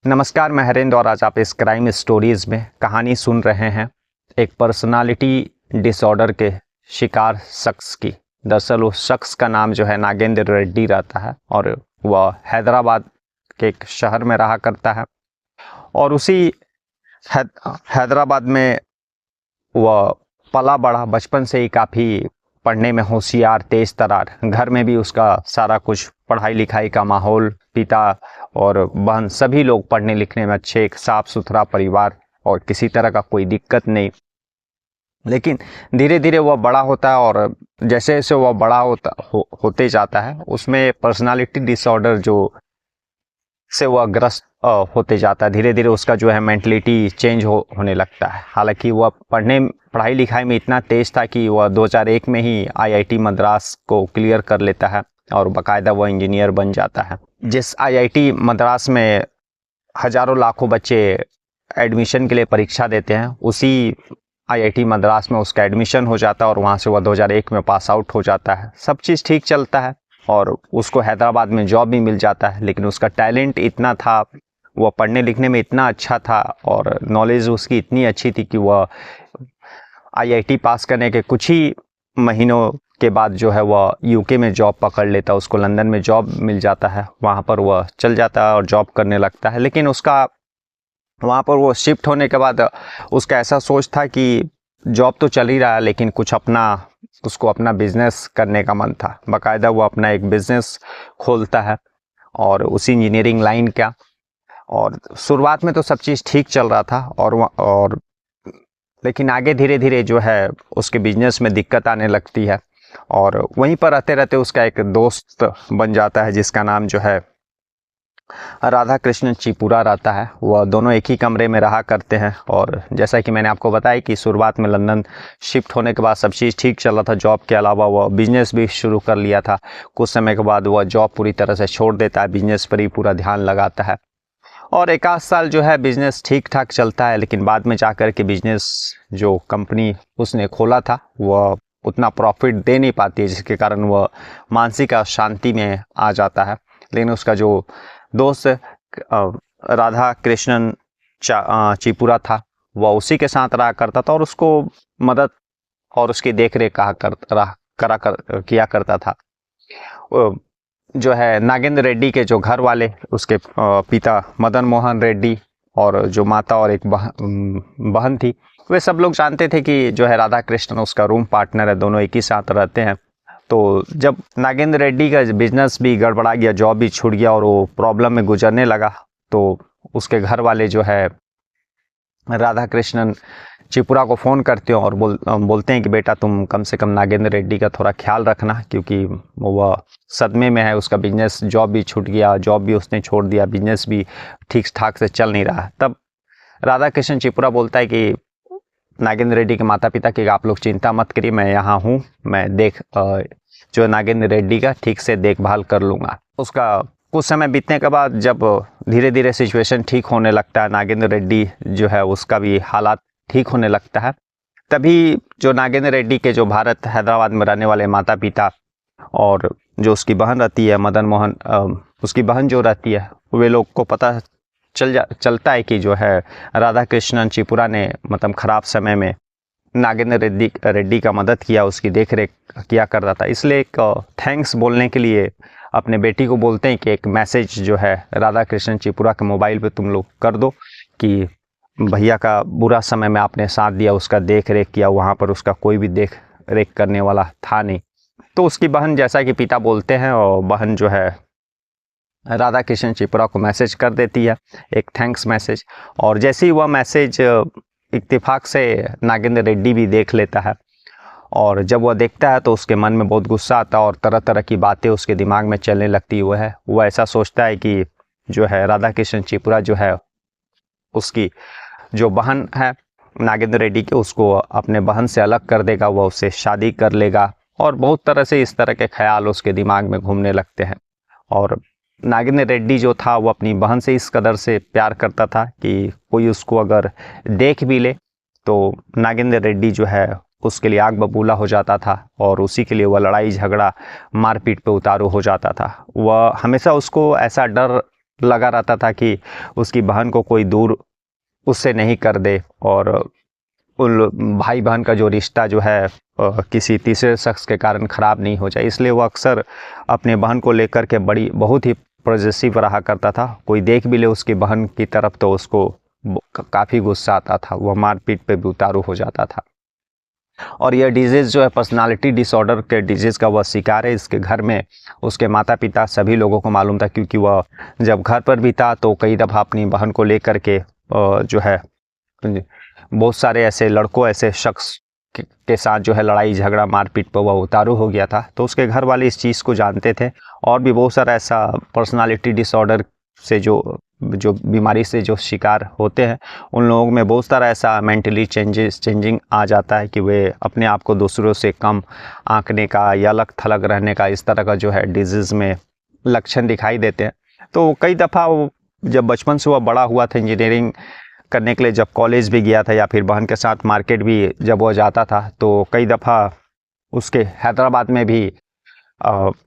नमस्कार, मैं हरेंद्र और आज आप इस क्राइम स्टोरीज में कहानी सुन रहे हैं एक पर्सनालिटी डिसऑर्डर के शिकार शख्स की। दरअसल उस शख्स का नाम जो है नागेंद्र रेड्डी रहता है और वह हैदराबाद के एक शहर में रहा करता है और उसी हैदराबाद में वह पला बड़ा। बचपन से ही काफ़ी पढ़ने में होशियार, तेज तर्रार। घर में भी उसका सारा कुछ पढ़ाई लिखाई का माहौल, पिता और बहन सभी लोग पढ़ने लिखने में अच्छे, एक साफ सुथरा परिवार और किसी तरह का कोई दिक्कत नहीं। लेकिन धीरे धीरे वह बड़ा होता है और जैसे जैसे वह बड़ा होते जाता है उसमें पर्सनालिटी डिसऑर्डर से वह ग्रस्त होते जाता है। धीरे धीरे उसका जो है मेंटलिटी चेंज होने लगता है। हालांकि वह पढ़ाई लिखाई में इतना तेज था कि वह 2001 में ही आईआईटी मद्रास को क्लियर कर लेता है और बाकायदा वह इंजीनियर बन जाता है। जिस आईआईटी मद्रास में हजारों लाखों बच्चे एडमिशन के लिए परीक्षा देते हैं, उसी आईआईटी मद्रास में उसका एडमिशन हो जाता है और वहाँ से वह 2001 में पास आउट हो जाता है। सब चीज़ ठीक चलता है और उसको हैदराबाद में जॉब भी मिल जाता है। लेकिन उसका टैलेंट इतना था, वह पढ़ने लिखने में इतना अच्छा था और नॉलेज उसकी इतनी अच्छी थी कि वह आईआईटी पास करने के कुछ ही महीनों के बाद जो है वह यूके में जॉब पकड़ लेता है। उसको लंदन में जॉब मिल जाता है, वहाँ पर वह चल जाता है और जॉब करने लगता है। लेकिन उसका वहाँ पर वो शिफ्ट होने के बाद उसका ऐसा सोच था कि जॉब तो चल ही रहा है लेकिन कुछ उसको अपना बिजनेस करने का मन था। बाकायदा वो अपना एक बिजनेस खोलता है और उसी इंजीनियरिंग लाइन का। और शुरुआत में तो सब चीज़ ठीक चल रहा था और लेकिन आगे धीरे धीरे जो है उसके बिजनेस में दिक्कत आने लगती है और वहीं पर रहते रहते उसका एक दोस्त बन जाता है जिसका नाम जो है राधा कृष्णन चिपुरा रहता है। वह दोनों एक ही कमरे में रहा करते हैं और जैसा कि मैंने आपको बताया कि शुरुआत में लंदन शिफ्ट होने के बाद सब चीज़ ठीक चल रहा था। जॉब के अलावा वह बिजनेस भी शुरू कर लिया था। कुछ समय के बाद वह जॉब पूरी तरह से छोड़ देता है, बिजनेस पर ही पूरा ध्यान लगाता है और एक आध साल जो है बिजनेस ठीक ठाक चलता है। लेकिन बाद में जाकर के बिजनेस जो कंपनी उसने खोला था वह उतना प्रॉफिट दे नहीं पाती है, जिसके कारण वह मानसिक अशांति में आ जाता है। लेकिन उसका जो दोस्त राधा कृष्णन चिपुरा था वह उसी के साथ रहा करता था और उसको मदद और उसकी देखरेख किया करता था। जो है नागेंद्र रेड्डी के जो घर वाले, उसके पिता मदन मोहन रेड्डी और जो माता और एक बहन थी, वे सब लोग जानते थे कि जो है राधा कृष्णन उसका रूम पार्टनर है, दोनों एक ही साथ रहते हैं। तो जब नागेंद्र रेड्डी का बिजनेस भी गड़बड़ा गया, जॉब भी छूट गया और वो प्रॉब्लम में गुजरने लगा, तो उसके घर वाले जो है राधा कृष्णन चिपुरा को फ़ोन करते हैं और बोलते हैं कि बेटा तुम कम से कम नागेंद्र रेड्डी का थोड़ा ख्याल रखना, क्योंकि वह सदमे में है। उसका बिजनेस, जॉब भी छूट गया, जॉब भी उसने छोड़ दिया, बिजनेस भी ठीक ठाक से चल नहीं रहा। तब राधा कृष्णन चिपुरा बोलता है कि नागेंद्र रेड्डी के माता पिता कि आप लोग चिंता मत करिए, मैं यहाँ हूँ, मैं जो नागेंद्र रेड्डी का ठीक से देखभाल कर लूँगा। उसका कुछ समय बीतने के बाद जब धीरे धीरे सिचुएशन ठीक होने लगता है, नागेंद्र रेड्डी जो है उसका भी हालात ठीक होने लगता है, तभी जो नागेंद्र रेड्डी के जो भारत हैदराबाद में रहने वाले माता पिता और जो उसकी बहन रहती है मदन मोहन, उसकी बहन जो रहती है, वे लोग को पता चलता है कि जो है राधा कृष्णन चिपुरा ने मतलब ख़राब समय में नागेंद्र रेड्डी का मदद किया, उसकी देखरेख किया करता था। इसलिए एक थैंक्स बोलने के लिए अपने बेटी को बोलते हैं कि एक मैसेज जो है राधा कृष्णन चिपुरा के मोबाइल पे तुम लोग कर दो कि भैया का बुरा समय में आपने साथ दिया, उसका देख रेख किया, वहाँ पर उसका कोई भी देख रेख करने वाला था नहीं। तो उसकी बहन, जैसा कि पिता बोलते हैं, और बहन जो है राधा कृष्णन चिपुरा को मैसेज कर देती है, एक थैंक्स मैसेज। और जैसे ही वह मैसेज इत्तेफाक से नागेंद्र रेड्डी भी देख लेता है और जब वह देखता है तो उसके मन में बहुत गुस्सा आता है और तरह तरह की बातें उसके दिमाग में चलने लगती। वह ऐसा सोचता है कि जो है राधा कृष्णन चिपुरा जो है उसकी जो बहन है नागेंद्र रेड्डी की, उसको अपने बहन से अलग कर देगा, वह उससे शादी कर लेगा और बहुत तरह से इस तरह के ख्याल उसके दिमाग में घूमने लगते हैं। और नागेंद्र रेड्डी जो था वो अपनी बहन से इस कदर से प्यार करता था कि कोई उसको अगर देख भी ले तो नागेंद्र रेड्डी जो है उसके लिए आग बबूला हो जाता था और उसी के लिए वह लड़ाई झगड़ा मारपीट पे उतारू हो जाता था। वह हमेशा उसको ऐसा डर लगा रहता था कि उसकी बहन को कोई दूर उससे नहीं कर दे और उन भाई बहन का जो रिश्ता जो है किसी तीसरे शख्स के कारण ख़राब नहीं हो जाए, इसलिए वो अक्सर अपने बहन को लेकर के बहुत ही पॉजिटिव रहा करता था। कोई देख भी ले उसकी बहन की तरफ तो उसको काफ़ी गुस्सा आता था, वह मारपीट पे भी उतारू हो जाता था। और यह डिजीज़ जो है पर्सनालिटी डिसऑर्डर के डिजीज़ का वह शिकार है। इसके घर में उसके माता पिता सभी लोगों को मालूम था, क्योंकि वह जब घर पर भी था तो कई दफ़ा अपनी बहन को लेकर के जो है बहुत सारे ऐसे शख्स के साथ जो है लड़ाई झगड़ा मारपीट पर वह उतारू हो गया था। तो उसके घर वाले इस चीज़ को जानते थे और भी बहुत सारा ऐसा पर्सनालिटी डिसऑर्डर से जो बीमारी से जो शिकार होते हैं उन लोगों में बहुत सारा ऐसा मेंटली चेंजिंग आ जाता है कि वे अपने आप को दूसरों से कम आंकने का या अलग थलग रहने का इस तरह का जो है डिजीज़ में लक्षण दिखाई देते हैं। तो कई दफ़ा जब बचपन से वह बड़ा हुआ था, इंजीनियरिंग करने के लिए जब कॉलेज भी गया था या फिर बहन के साथ मार्केट भी जब वो जाता था, तो कई दफ़ा उसके हैदराबाद में भी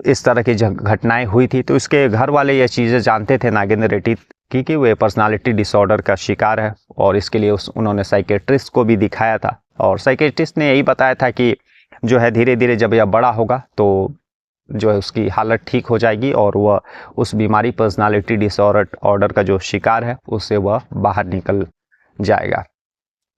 इस तरह की घटनाएं हुई थी। तो इसके घर वाले ये चीज़ें जानते थे नागेंद्र रेड्डी कि वे पर्सनालिटी डिसऑर्डर का शिकार है और इसके लिए उन्होंने साइकेट्रिस्ट को भी दिखाया था और साइकेट्रिस्ट ने यही बताया था कि जो है धीरे धीरे जब यह बड़ा होगा तो जो है उसकी हालत ठीक हो जाएगी और वह उस बीमारी पर्सनालिटी डिसऑर्डर का जो शिकार है उससे वह बाहर निकल जाएगा।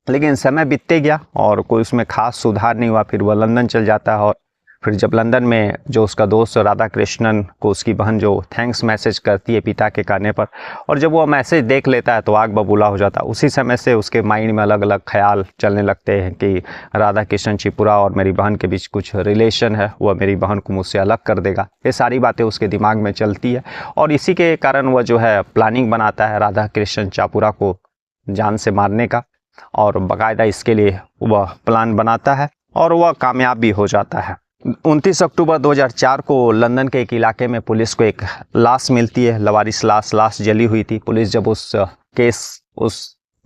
लेकिन समय बीतते गया और कोई उसमें खास सुधार नहीं हुआ। फिर वह लंदन चल जाता है और फिर जब लंदन में जो उसका दोस्त राधा कृष्णन को उसकी बहन जो थैंक्स मैसेज करती है पिता के कहने पर, और जब वो मैसेज देख लेता है तो आग बबूला हो जाता है। उसी समय से उसके माइंड में अलग अलग ख्याल चलने लगते हैं कि राधा कृष्णन चिपुरा और मेरी बहन के बीच कुछ रिलेशन है, वह मेरी बहन को मुझसे अलग कर देगा। ये सारी बातें उसके दिमाग में चलती है और इसी के कारण वह जो है प्लानिंग बनाता है राधा कृष्णन चापुरा को जान से मारने का और बाकायदा इसके लिए वह प्लान बनाता है और वह कामयाब भी हो जाता है। 29 अक्टूबर 2004 को लंदन के एक इलाके में पुलिस को एक लाश मिलती है, लवारिस लाश जली हुई थी। पुलिस जब उस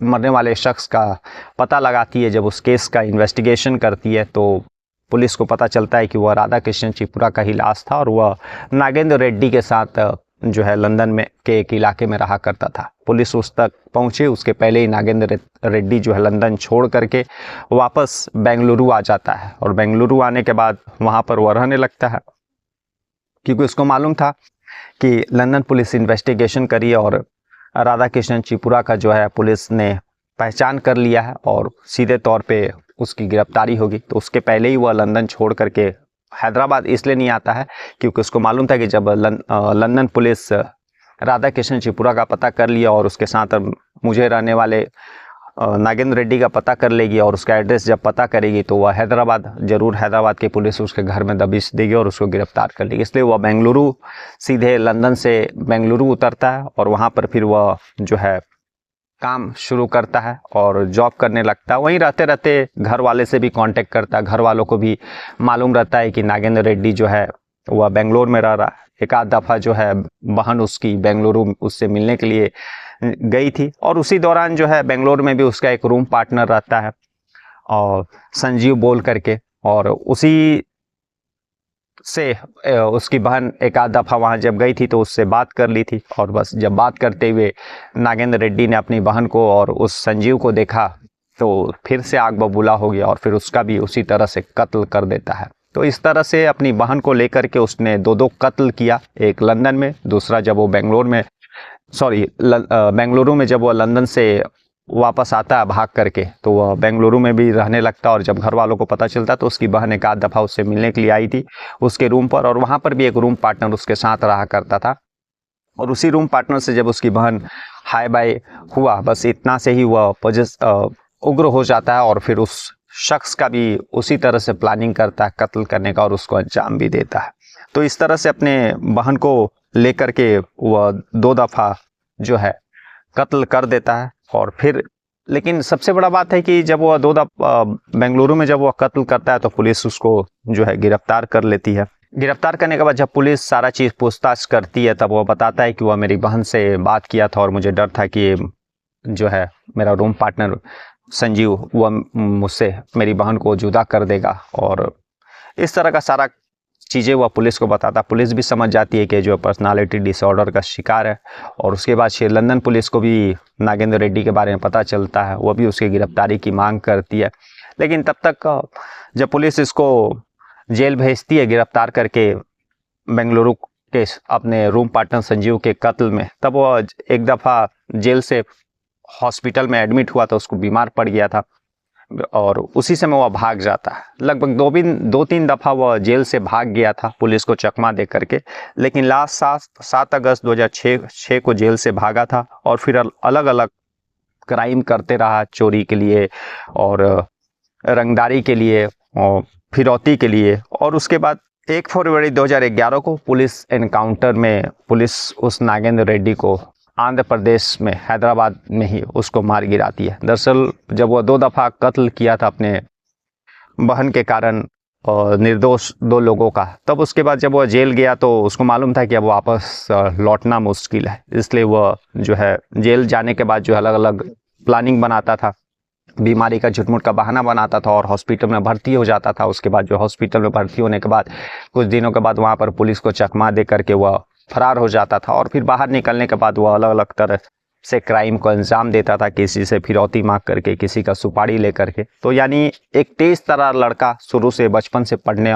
मरने वाले शख्स का पता लगाती है, जब उस केस का इन्वेस्टिगेशन करती है तो पुलिस को पता चलता है कि वह राधा कृष्णन चिपुरा का ही लाश था और वह नागेंद्र रेड्डी के साथ जो है लंदन में के एक इलाके में रहा करता था। पुलिस उस तक पहुंचे उसके पहले ही नागेंद्र रेड्डी जो है लंदन छोड़ करके वापस बेंगलुरु आ जाता है और बेंगलुरु आने के बाद वहां पर वह रहने लगता है, क्योंकि उसको मालूम था कि लंदन पुलिस इन्वेस्टिगेशन करी और राधा कृष्णन चिपुरा का जो है पुलिस ने पहचान कर लिया है और सीधे तौर पे उसकी गिरफ्तारी होगी। तो उसके पहले ही वह लंदन छोड़ करके हैदराबाद इसलिए नहीं आता है क्योंकि उसको मालूम था कि जब लंदन पुलिस राधा कृष्णन चिपुरा का पता कर लिया और उसके साथ मुझे रहने वाले नागेंद्र रेड्डी का पता कर लेगी और उसका एड्रेस जब पता करेगी तो वह हैदराबाद की पुलिस उसके घर में दबिश देगी और उसको गिरफ्तार कर लेगी। इसलिए वह बेंगलुरु सीधे लंदन से बेंगलुरु उतरता है और वहाँ पर फिर वह जो है काम शुरू करता है और जॉब करने लगता है। वहीं रहते रहते घर वाले से भी कांटेक्ट करता है। घर वालों को भी मालूम रहता है कि नागेंद्र रेड्डी जो है वह बेंगलोर में रह रहा है। एक आध दफ़ा जो है बहन उसकी बेंगलुरु उससे मिलने के लिए गई थी और उसी दौरान जो है बेंगलोर में भी उसका एक रूम पार्टनर रहता है और संजीव बोल करके, और उसी से उसकी बहन एक आध दफ़ा वहाँ जब गई थी तो उससे बात कर ली थी और बस जब बात करते हुए नागेंद्र रेड्डी ने अपनी बहन को और उस संजीव को देखा तो फिर से आग बबूला हो गया और फिर उसका भी उसी तरह से कत्ल कर देता है। तो इस तरह से अपनी बहन को लेकर के उसने दो कत्ल किया, एक लंदन में, दूसरा जब वो बेंगलुरु में जब वो लंदन से वापस आता है भाग करके तो वह बेंगलुरु में भी रहने लगता। और जब घर वालों को पता चलता तो उसकी बहन एक आध दफ़ा उससे मिलने के लिए आई थी उसके रूम पर और वहाँ पर भी एक रूम पार्टनर उसके साथ रहा करता था और उसी रूम पार्टनर से जब उसकी बहन हाय बाय हुआ, बस इतना से ही वह उग्र हो जाता है और फिर उस शख्स का भी उसी तरह से प्लानिंग करता है कत्ल करने का और उसको अंजाम भी देता है। तो इस तरह से अपने बहन को लेकर के वह 2 दफ़ा जो है कत्ल कर देता है और फिर, लेकिन सबसे बड़ा बात है कि जब वह 2 दफ़ा बेंगलुरु में जब वह कत्ल करता है तो पुलिस उसको जो है गिरफ्तार कर लेती है। गिरफ्तार करने के बाद जब पुलिस सारा चीज़ पूछताछ करती है तब वह बताता है कि वह मेरी बहन से बात किया था और मुझे डर था कि जो है मेरा रूम पार्टनर संजीव वह मुझसे मेरी बहन को जुदा कर देगा और इस तरह का सारा चीज़ें वह पुलिस को बताता। पुलिस भी समझ जाती है कि जो पर्सनालिटी डिसऑर्डर का शिकार है। और उसके बाद लंदन पुलिस को भी नागेंद्र रेड्डी के बारे में पता चलता है, वह भी उसकी गिरफ्तारी की मांग करती है। लेकिन तब तक जब पुलिस इसको जेल भेजती है गिरफ्तार करके बेंगलुरु के अपने रूम पार्टनर संजीव के कत्ल में, तब वो एक दफ़ा जेल से हॉस्पिटल में एडमिट हुआ था, उसको बीमार पड़ गया था और उसी समय वह भाग जाता है। लगभग 2-3 दफ़ा वह जेल से भाग गया था पुलिस को चकमा दे करके, लेकिन लास्ट 7 अगस्त 2006 को जेल से भागा था और फिर अलग अलग क्राइम करते रहा, चोरी के लिए और रंगदारी के लिए और फिरौती के लिए। और उसके बाद 1 फरवरी 2011 को पुलिस एनकाउंटर में पुलिस उस नागेंद्र रेड्डी को आंध्र प्रदेश में हैदराबाद में ही उसको मार गिराती है। दरअसल जब वह 2 दफ़ा कत्ल किया था अपने बहन के कारण और निर्दोष 2 लोगों का, तब उसके बाद जब वह जेल गया तो उसको मालूम था कि अब वापस लौटना मुश्किल है, इसलिए वह जो है जेल जाने के बाद जो अलग अलग प्लानिंग बनाता था, बीमारी का झुटमुट का बहाना बनाता था और हॉस्पिटल में भर्ती हो जाता था। उसके बाद जो हॉस्पिटल में भर्ती होने के बाद कुछ दिनों के बाद वहाँ पर पुलिस को चकमा दे करके वह फरार हो जाता था और फिर बाहर निकलने के बाद वह अलग अलग तरह से क्राइम को अंजाम देता था, किसी से फिरौती मांग करके, किसी का सुपारी ले करके। तो यानी एक तेज तर्रार लड़का, शुरू से बचपन से पढ़ने